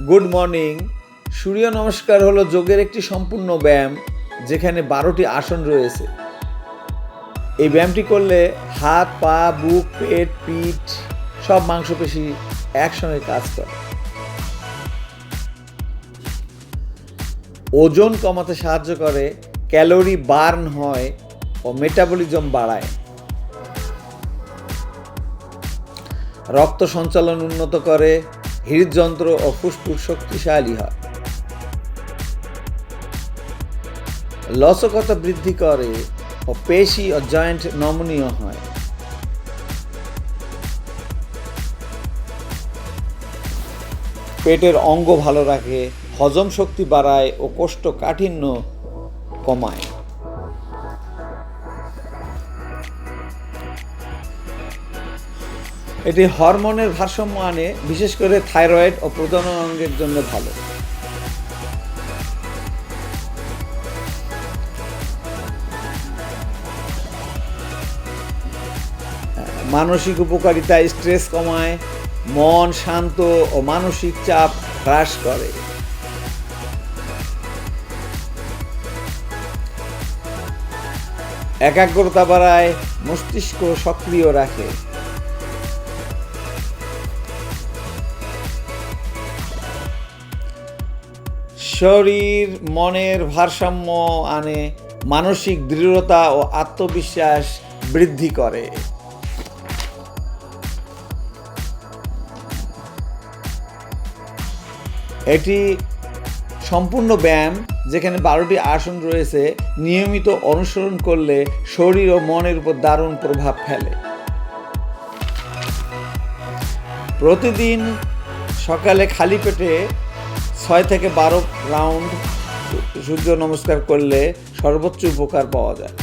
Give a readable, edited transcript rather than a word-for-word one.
Good morning. সূর্য নমস্কার হলো যোগের একটি সম্পূর্ণ ব্যায়াম, যেখানে 12টি আসন রয়েছে। এই ব্যায়ামটি করলে হাত, পা, বুক, পেট, পিঠ সব মাংসপেশি একসঙ্গে কাজ করে। ওজন কমাতে সাহায্য করে, ক্যালোরি বার্ন হয় ও মেটাবলিজম বাড়ায়, রক্ত সঞ্চালন উন্নত করে, হৃদযন্ত্র ও ফুসফুস শক্তিশালী হয়, লচকতা বৃদ্ধি করে ও পেশি ও জয়েন্ট নমনীয় হয়। পেটের অঙ্গ ভালো রাখে, হজম শক্তি বাড়ায় ও কোষ্ঠকাঠিন্য কমায়। এটি হরমোনের ভারসাম্য আনে, বিশেষ করে থাইরয়েড ও প্রজনন অঙ্গের জন্য ভালো। মানসিক উপকারিতা: স্ট্রেস কমায়, মন শান্ত ও মানসিক চাপ হ্রাস করে। একাগ্রতা বাড়ায়, মস্তিষ্ক সক্রিয় রাখে। শরীর মনের ভারসাম্য আনে, মানসিক দৃঢ়তা ও আত্মবিশ্বাস বৃদ্ধি করে। এটি সম্পূর্ণ ব্যায়াম, যেখানে 12টি আসন রয়েছে। নিয়মিত অনুসরণ করলে শরীর ও মনের উপর দারুণ প্রভাব ফেলে। প্রতিদিন সকালে খালি পেটে 6 থেকে 12 রাউন্ড সূর্য নমস্কার করলে সর্বোচ্চ উপকার পাওয়া যায়।